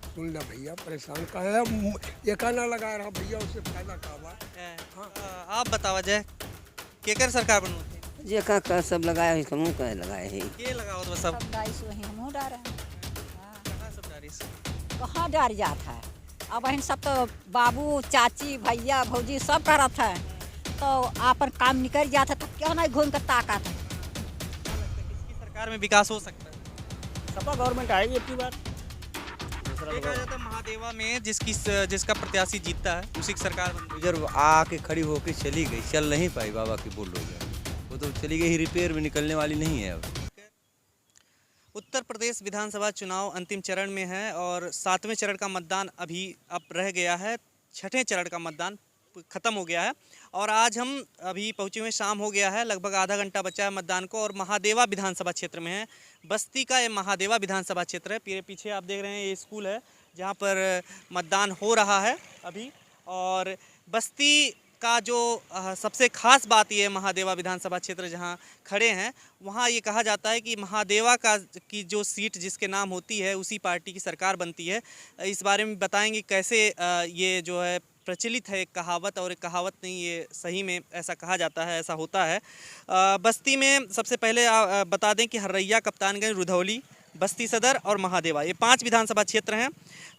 सुन ले भैया, परेशान का है। ये कहना लगा रहा भैया, उससे फायदा का बा। आप बतावा जाए केकर सरकार बनू थे जे का सब लगाया है हमहू कहे लगाए है। के लगाओ तो सब सब डाइस वही हमहूँ डारे हैं। कहाँ सब डारिस कहाँ डार जात है। अब बहन सब तो बाबू चाची भैया भौजी सब करत है, तो आपन काम निकल जाता है, तो क्यों नहीं घूम कर ताकत है। किसकी सरकार में विकास हो सकता है? सपा गवर्नमेंट आएगी अब की बार। देखा जाता है महादेवा में जिसका प्रत्याशी जीतता है उसी की सरकार बनती है। गुजर आके खड़ी होके चली गई, चल नहीं पाई बाबा की बोल रही है, वो तो चली गई, रिपेयर में निकलने वाली नहीं है अब। उत्तर प्रदेश विधानसभा चुनाव अंतिम चरण में है और 7वें चरण का मतदान अभी अब रह गया है। 6ठे चरण का मतदान खत्म हो गया है और आज हम अभी पहुँचे हुए, शाम हो गया है, लगभग आधा घंटा बचा है मतदान को और महादेवा विधानसभा क्षेत्र में है। बस्ती का ये महादेवा विधानसभा क्षेत्र है। पीछे आप देख रहे हैं ये स्कूल है जहाँ पर मतदान हो रहा है अभी। और बस्ती का जो सबसे खास बात ये है, महादेवा विधानसभा क्षेत्र जहाँ खड़े हैं वहाँ ये कहा जाता है कि महादेवा की जो सीट जिसके नाम होती है उसी पार्टी की सरकार बनती है। इस बारे में बताएंगे कैसे ये जो है प्रचलित है एक कहावत, और एक कहावत नहीं, ये सही में ऐसा कहा जाता है, ऐसा होता है। बस्ती में सबसे पहले बता दें कि हर्रैया, कप्तानगंज, रुधौली, बस्ती सदर और महादेवा, ये 5 विधानसभा क्षेत्र हैं,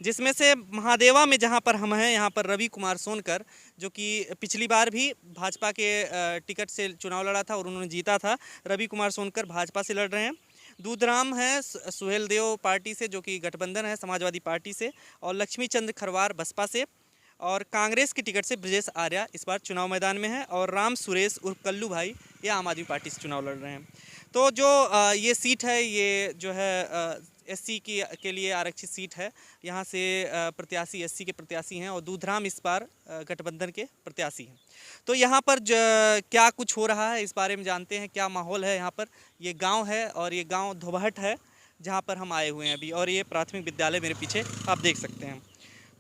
जिसमें से महादेवा में जहां पर हम हैं यहाँ पर रवि कुमार सोनकर, जो कि पिछली बार भी भाजपा के टिकट से चुनाव लड़ा था और उन्होंने जीता था। रवि कुमार सोनकर भाजपा से लड़ रहे हैं। दूधराम है सुहेल देव पार्टी से, जो कि गठबंधन है समाजवादी पार्टी से, और लक्ष्मी चंद्र खरवार बसपा से, और कांग्रेस की टिकट से ब्रजेश आर्या इस बार चुनाव मैदान में है, और राम सुरेश उर्फ कल्लू भाई ये आम आदमी पार्टी से चुनाव लड़ रहे हैं। तो जो ये सीट है ये जो है एससी के लिए आरक्षित सीट है। यहाँ से प्रत्याशी एससी के प्रत्याशी हैं और दूधराम इस बार गठबंधन के प्रत्याशी हैं। तो यहाँ पर क्या कुछ हो रहा है इस बारे में जानते हैं, क्या माहौल है यहाँ पर। ये गांव है और ये गांव धोबहट है जहाँ पर हम आए हुए हैं अभी, और ये प्राथमिक विद्यालय मेरे पीछे आप देख सकते हैं।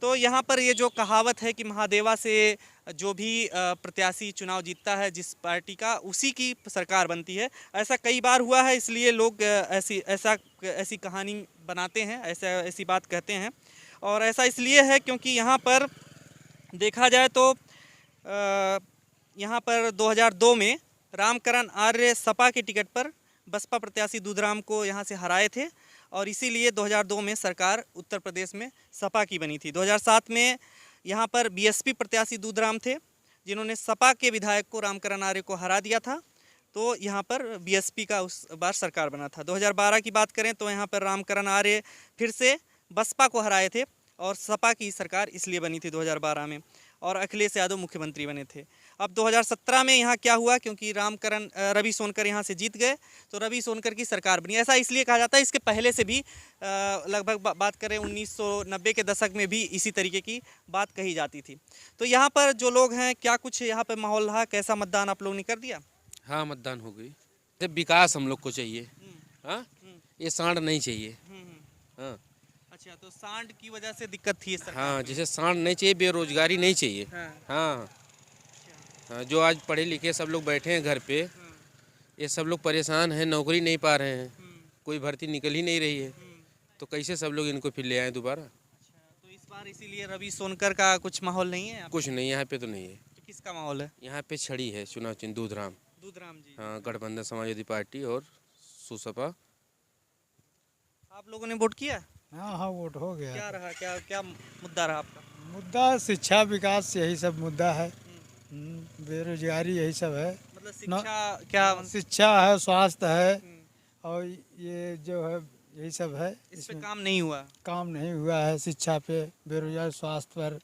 तो यहाँ पर ये जो कहावत है कि महादेवा से जो भी प्रत्याशी चुनाव जीतता है जिस पार्टी का, उसी की सरकार बनती है, ऐसा कई बार हुआ है, इसलिए लोग ऐसी कहानी बनाते हैं, ऐसी बात कहते हैं। और ऐसा इसलिए है क्योंकि यहाँ पर देखा जाए तो यहाँ पर 2002 में रामकरण आर्य सपा के टिकट पर बसपा प्रत्याशी दूधराम को यहाँ से हराए थे और इसीलिए 2002 में सरकार उत्तर प्रदेश में सपा की बनी थी। 2007 में यहाँ पर बीएसपी प्रत्याशी दूधराम थे जिन्होंने सपा के विधायक को रामकरण आर्य को हरा दिया था, तो यहाँ पर बीएसपी का उस बार सरकार बना था। 2012 की बात करें तो यहाँ पर रामकरण आर्य फिर से बसपा को हराए थे और सपा की सरकार इसलिए बनी थी 2012 में, और अखिलेश यादव मुख्यमंत्री बने थे। अब 2017 में यहाँ क्या हुआ, क्योंकि रवि सोनकर यहाँ से जीत गए तो रवि सोनकर की सरकार बनी। ऐसा इसलिए कहा जाता है, इसके पहले से भी लगभग बात करें 1990 के दशक में भी इसी तरीके की बात कही जाती थी। तो यहाँ पर जो लोग हैं, क्या कुछ यहाँ पर माहौल रहा, कैसा मतदान आप लोगों ने कर दिया? हाँ, मतदान हो गई। विकास हम लोग को चाहिए, हाँ, ये सांड नहीं चाहिए। हाँ, अच्छा, तो सांड की वजह से दिक्कत थी सरकार हाँ, में। जैसे सांड नहीं चाहिए, बेरोजगारी नहीं चाहिए। हाँ, हाँ, जो आज पढ़े लिखे सब लोग बैठे हैं घर पे, ये सब लोग परेशान हैं, नौकरी नहीं पा रहे हैं, कोई भर्ती निकल ही नहीं रही है, तो कैसे सब लोग इनको फिर ले आए दोबारा? तो इस बार इसीलिए रवि सोनकर का कुछ माहौल नहीं है यहाँ पे? कुछ नहीं, यहाँ पे तो नहीं है। तो किसका माहौल है? यहाँ पे छड़ी है चुनाव चिन्ह दूधराम। दूधराम जी। हाँ, गठबंधन समाजवादी पार्टी और सुसपा। आप लोगों ने वोट किया? हाँ हाँ, वोट हो गया। क्या रहा, क्या क्या मुद्दा रहा आपका? मुद्दा शिक्षा विकास यही सब मुद्दा है। बेरोजगारी यही सब है। मतलब शिक्षा क्या? शिक्षा है, स्वास्थ्य है, और ये जो है यही सब है। इस पे काम नहीं हुआ? काम नहीं हुआ है शिक्षा पे, बेरोजगार, स्वास्थ्य पर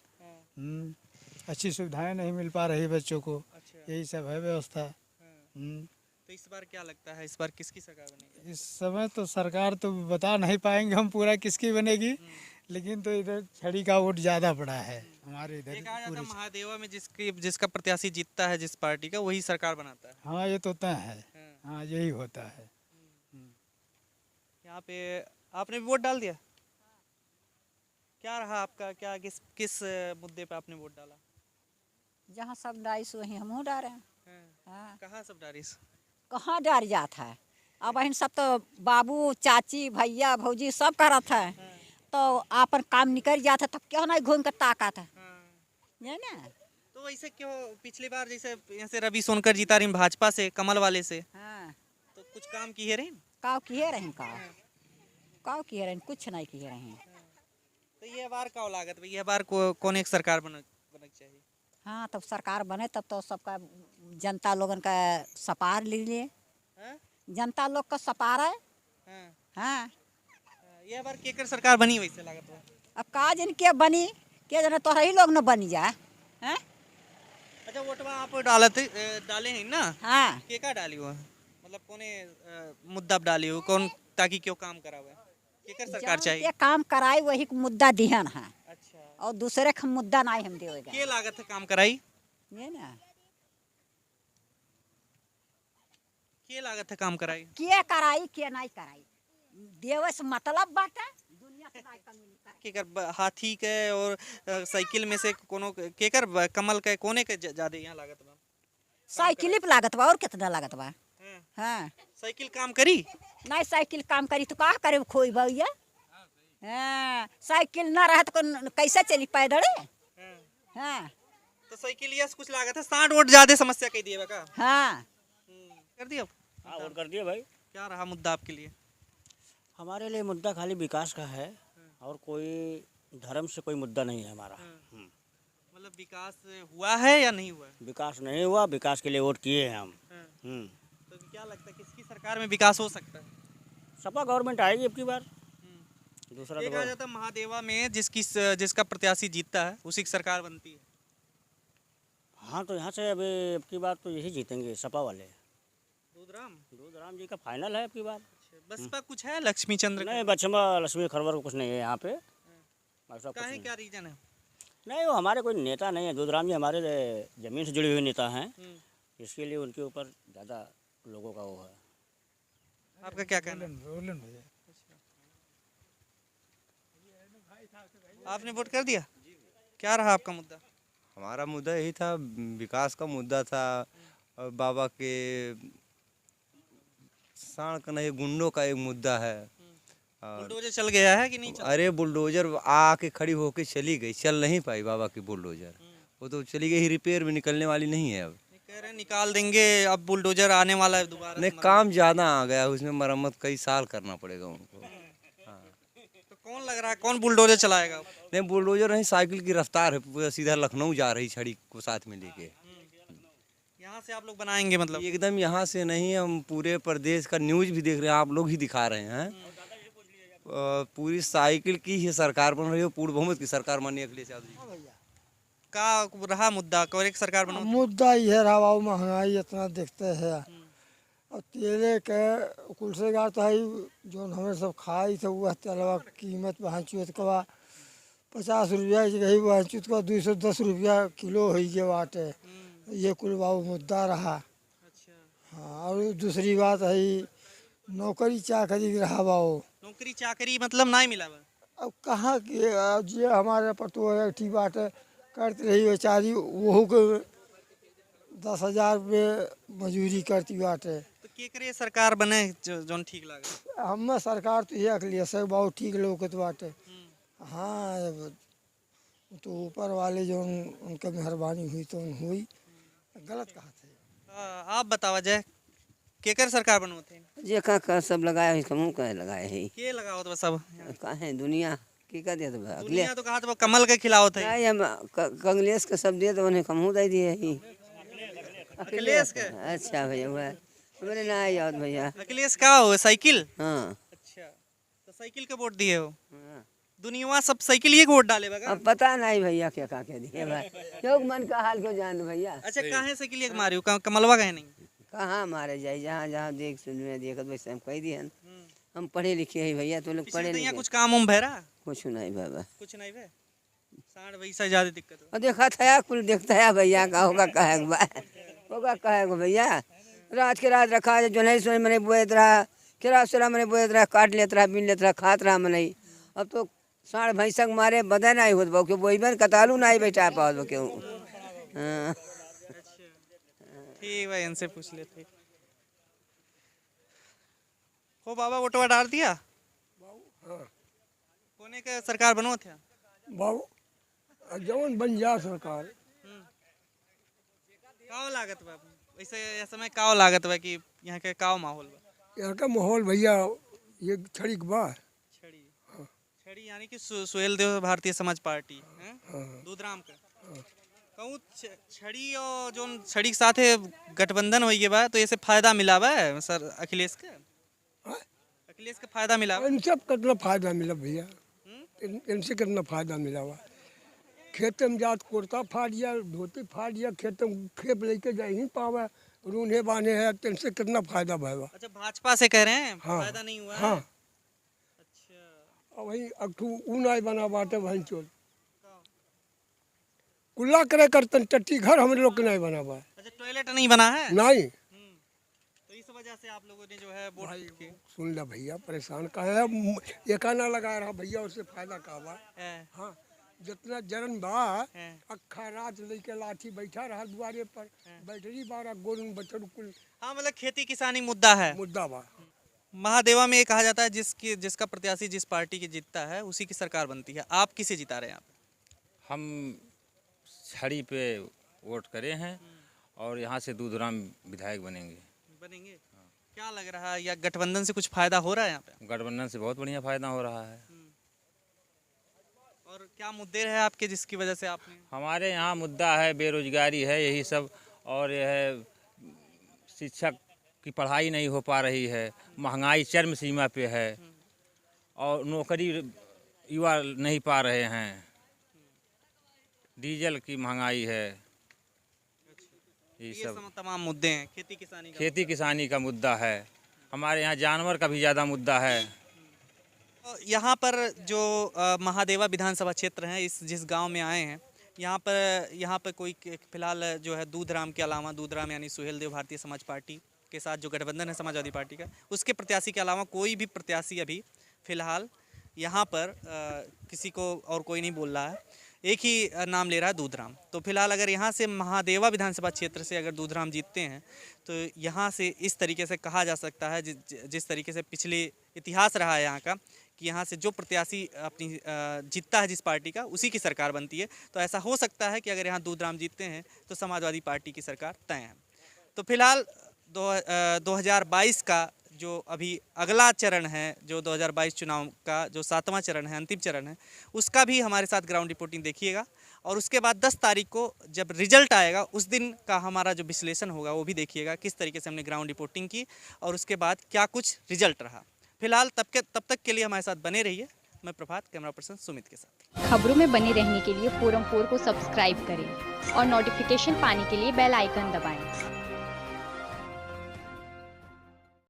अच्छी सुविधाएं नहीं मिल पा रही बच्चों को। अच्छा। यही सब है व्यवस्था। तो इस बार क्या लगता है, इस बार किसकी सरकार बनेगी? इस समय तो सरकार तो बता नहीं पाएंगे हम पूरा किसकी बनेगी, लेकिन तो इधर छड़ी का वोट ज़्यादा पड़ा है हमारे इधर। ये कहा जाता है महादेवा में जिसका प्रत्याशी जीतता है जिस पार्टी का, वही सरकार बनाता है। हाँ, ये तो तय है। हाँ, यही होता है। यहाँ पे आपने भी वोट डाल दिया? क्या रहा आपका, क्या किस मुद्दे पे आपने वोट डाला? जहाँ सब डाइस वही हमहूँ डारे हैं। हाँ। कहाँ सब डारिस? कहाँ डार जात है। अब बहन सब तो बाबू चाची भैया भौजी सब करत है, तो आपन काम निकल जाता तब क्यों नहीं घूम कर ताका था ये ना। तो वैसे क्यों पिछली बार जैसे यहाँ से रवि सोनकर जीता रही भाजपा से, कमल वाले से, हाँ तो कुछ काम किए रही? काव किए रहे काव किए रहे कुछ नहीं किए रहे। तो ये बार का लागत भाई, ये बार कौन एक सरकार बनक चाहिए? हाँ तब सरकार बने तब तो सबका जनता लोगन का सपार लीजिए। हाँ? जनता लोग का सपार है। हाँ। हाँ ये बार केकर सरकार बनी वैसे लागत है? अब का जन के बनी के जन तोहरा ही लोग न बनी जाए हैं। अच्छा वोटवा आप डाले हैं ना? हाँ केका डाली हुआ मतलब कोने मुद्दा डाली हो कौन ताकि क्यों काम करा हुआ केकर सरकार चाहिए? ये काम कराई वही मुद्दा दिहन है अच्छा और दूसरे का मुद्दा नहीं हम देवेगा के लागत है काम कराई? ये ना के लागत है काम कराई? के कराई के नहीं कराई देवे से मतलब बाटे दुनिया से नहीं कमी करे। केकर हाथी के और साइकिल में से कोनो केकर कमल के कोने के ज्यादा यहाँ लागत बा? साइकिल पे लागत बा और कितना लागत बा। हाँ। हाँ साइकिल काम करी? नहीं साइकिल काम करी तो का करे खोई भैया। हाँ साइकिल ना रहे तो कैसे चली पैदल? हाँ। हाँ तो साइकिल ये कुछ लागत है 60 वोट ज्यादा समस्या कह दिए का? हाँ कर दिया? हाँ वोट कर दिए भाई। क्या रहा मुद्दा आपके लिए? हमारे लिए मुद्दा खाली विकास का है और कोई धर्म से कोई मुद्दा नहीं है हमारा। मतलब विकास हुआ है या नहीं हुआ? विकास नहीं हुआ, विकास के लिए वोट किए हैं हम। तो क्या लगता है किसकी सरकार में विकास हो सकता है? सपा गवर्नमेंट आएगी अब की बार। दूसरा देखा तो जाता है महादेवा में जिसका प्रत्याशी जीतता है उसी की सरकार बनती है। हाँ तो यहाँ से अभी अब की बार तो यही जीतेंगे सपा वाले। दूधराम जी का फाइनल है अब की बार। बसपा कुछ है लक्ष्मी चंद्र नहीं बचमा लक्ष्मी खरवर को कुछ नहीं है यहाँ पे। काहे क्या रीजन है? नहीं वो हमारे कोई नेता नहीं है। दूधराम जी हमारे जमीन से जुड़े हुए नेता हैं, इसके लिए उनके ऊपर ज़्यादा लोगों का वो है। आपका क्या कहना है? रोलन भैया आपने वोट कर दिया? क्या रहा आपका मुद्दा? हमारा मुद्दा यही था, विकास का मुद्दा था और बाबा के साण का नहीं गुंडों का एक मुद्दा है। बुलडोजर चल गया है कि नहीं चल? अरे बुलडोजर आके खड़ी होके चली गई, चल नहीं पाई बाबा की बुलडोजर। वो तो चली गई, रिपेयर में निकलने वाली नहीं है अब। कह रहे हैं निकाल देंगे, अब बुलडोजर आने वाला है दोबारा। नहीं काम ज़्यादा आ गया, उसमें मरम्मत कई साल करना पड़ेगा उनको। तो कौन लग रहा है कौन बुलडोजर चलाएगा? नहीं बुलडोजर नहीं, साइकिल की रफ्तार है, पूरा सीधा लखनऊ जा रही छड़ी को साथ में लेके। यहाँ से आप लोग बनाएंगे मतलब? एकदम यहाँ से नहीं, हम पूरे प्रदेश का न्यूज भी देख रहे हैं, आप लोग ही दिखा रहे हैं। पूरी साइकिल की ही सरकार बन रही है, पूर्ण बहुमत की सरकार माननीय अखिलेश यादव जी का रहा मुद्दा कौन एक सरकार बनो? मुद्दा ये रहा बाबू, महंगाई इतना देखते हैं और तेले के कुल से गार तो है जो हमें सब खाई थे वह तेलवा कीमत बहचुत का 50 रुपया गई बहचुत का 210 रुपया किलो हो गए बाटे। ये कुल बाबू मुद्दा रहा। हाँ और दूसरी बात है नौकरी चाकरी रहा बाबू। नौकरी चाकरी मतलब नहीं मिला बा? अब कहाँ की ये हमारे पर तो ठीक बात है करती रही बेचारी, वहू को 10,000 रुपये मजूरी करती बाटे। तो के करे सरकार बने जोन ठीक लगे? हमें सरकार तो ये अखिलेश है बहुत ठीक लोग बाटे। हाँ तो ऊपर वाले जो उनका मेहरबानी हुई तो हुई, गलत कहा थे। आप बतावा जाए केकर सरकार बनो थे? जे का सब लगाया है, हमहू कहे लगाए है। के लगाओ तो सब काहे दुनिया की का दे दो दुनिया तो कहा तो कमल के खिलाओ थे। नहीं हम कांग्रेस के सब दे दो, उन्हें हमहू दे दिए ही। अखिलेश के? अच्छा भैया वह हमारे ना याद भैया। अखिलेश का हो साइकिल? हाँ अच्छा तो साइकिल के वोट दिए हो? दुनिया सब साइकिल ही वोट डाले बगा? अब पता नहीं भैया क्या का के दिए भाई, क्यों मन का हाल क्यों जान दो भैया। अच्छा काहे साइकिल एक मारियो कमलवा कहे नहीं? कहाँ मारे जाए, जहाँ जहाँ देख सुन में देखत वैसे हम कह दिए। हम पढ़े लिखे है भैया, तो लोग पढ़े लिखे। कुछ काम उम भरा? कुछ नहीं बाबा, कुछ नहीं भे। साढ़ वैसा ज्यादा दिक्कत हो। और देखा था कुल देखता है भैया का होगा कहेगा भैया। रात के रात रखा जो नहीं सोच मैंने बोएत रहा, किरा सुरा मैंने बोएत रहा, काट लेता रहा, बीन लेता रहा, खात रहा मैंने। अब तो साढ़ भैंसक मारे बदे नहीं होत बहु क्यों बोई बन कतालू नहीं बैठा पाओ क्यों। हाँ ठीक भाई इनसे पूछ लेते। हो बाबा वोटवा डाल दिया? कोने के सरकार बनो थे बाबू जवन बन जा सरकार काव लागत बा वैसे ये समय काव लागत बा कि यहाँ के काव माहौल बा यहाँ का माहौल भैया ये छड़ी के बा छड़ी छड़ी यानी कि सुहेल देव भारतीय समाज पार्टी हैं दूधराम का कहूँ छड़ी और जो छड़ी के साथ है गठबंधन हो गया बा तो ऐसे फायदा मिला बा सर अखिलेश के अखिलेश का फायदा मिला बा? इनसे कितना फायदा मिला भैया इनसे कितना फायदा मिला हुआ खेत में जात कुर्ता फाड़ दिया धोती फाड़ दिया खेत में खेप लेके जा ही पावे रूने बाने है तो इनसे कितना फायदा भाई अच्छा भाजपा से कह रहे हैं हाँ, फायदा नहीं हुआ हाँ। है? अच्छा और वही अगठू ऊनाई बना बाटे वहीं चोल कुल्ला करे करतन टट्टी घर हम लोग के नहीं बना हुआ है अच्छा टॉयलेट नहीं बना है नहीं तो इस वजह से आप लोगों ने जो है वोट की सुन ले भैया परेशान का है एक आना लगा रहा भैया उससे फायदा का बा है। हाँ जितना जरन बा अखा रात लेके लाठी बैठा रहा दुआरे पर बैठरी बारा गोरन बचड़ कुल हाँ मतलब खेती किसानी मुद्दा है मुद्दा बा महादेवा में ये कहा जाता है जिसका प्रत्याशी जिस पार्टी की जीतता है उसी की सरकार बनती है। आप किसे जिता रहे हैं? आप हम छड़ी पे वोट करे हैं और यहाँ से दूधराम विधायक बनेंगे। क्या लग रहा है या गठबंधन से कुछ फायदा हो रहा है यहाँ पे? गठबंधन से बहुत बढ़िया फायदा हो रहा है। और क्या मुद्दे रहे आपके जिसकी वजह से आपने? हमारे यहाँ मुद्दा है बेरोजगारी है यही सब और यह है शिक्षक की पढ़ाई नहीं हो पा रही है, महंगाई चरम सीमा पे है और नौकरी युवा नहीं पा रहे हैं, डीजल की महंगाई है, ये सब तमाम मुद्दे हैं। खेती किसानी का मुद्दा है। हमारे यहाँ जानवर का भी ज़्यादा मुद्दा है। यहाँ पर जो महादेवा विधानसभा क्षेत्र है इस जिस गांव में आए हैं यहाँ पर कोई फिलहाल जो है दूधराम के अलावा दूधराम यानी सुहेल देव भारतीय समाज पार्टी के साथ जो गठबंधन है समाजवादी पार्टी का उसके प्रत्याशी के अलावा कोई भी प्रत्याशी अभी फिलहाल यहाँ पर किसी को और कोई नहीं बोल रहा है, एक ही नाम ले रहा है दूधराम। तो फिलहाल अगर यहाँ से महादेवा विधानसभा क्षेत्र से अगर दूधराम जीतते हैं तो यहाँ से इस तरीके से कहा जा सकता है जिस तरीके से पिछले इतिहास रहा है यहाँ का कि यहाँ से जो प्रत्याशी अपनी जीतता है जिस पार्टी का उसी की सरकार बनती है। तो ऐसा हो सकता है कि अगर यहाँ दूधराम जीतते हैं तो समाजवादी पार्टी की सरकार तय है। तो फिलहाल 2022 का जो अभी अगला चरण है जो 2022 चुनाव का जो 7वां चरण है अंतिम चरण है उसका भी हमारे साथ ग्राउंड रिपोर्टिंग देखिएगा और उसके बाद 10 तारीख को जब रिजल्ट आएगा उस दिन का हमारा जो विश्लेषण होगा वो भी देखिएगा किस तरीके से हमने ग्राउंड रिपोर्टिंग की और उसके बाद क्या कुछ रिजल्ट रहा। फिलहाल तब तक के लिए हमारे साथ बने रहिए। मैं प्रभात, कैमरा पर्सन सुमित के साथ। खबरों में बने रहने के लिए फोरम 4 को सब्सक्राइब करें और नोटिफिकेशन पाने के लिए बेल आइकन दबाएं।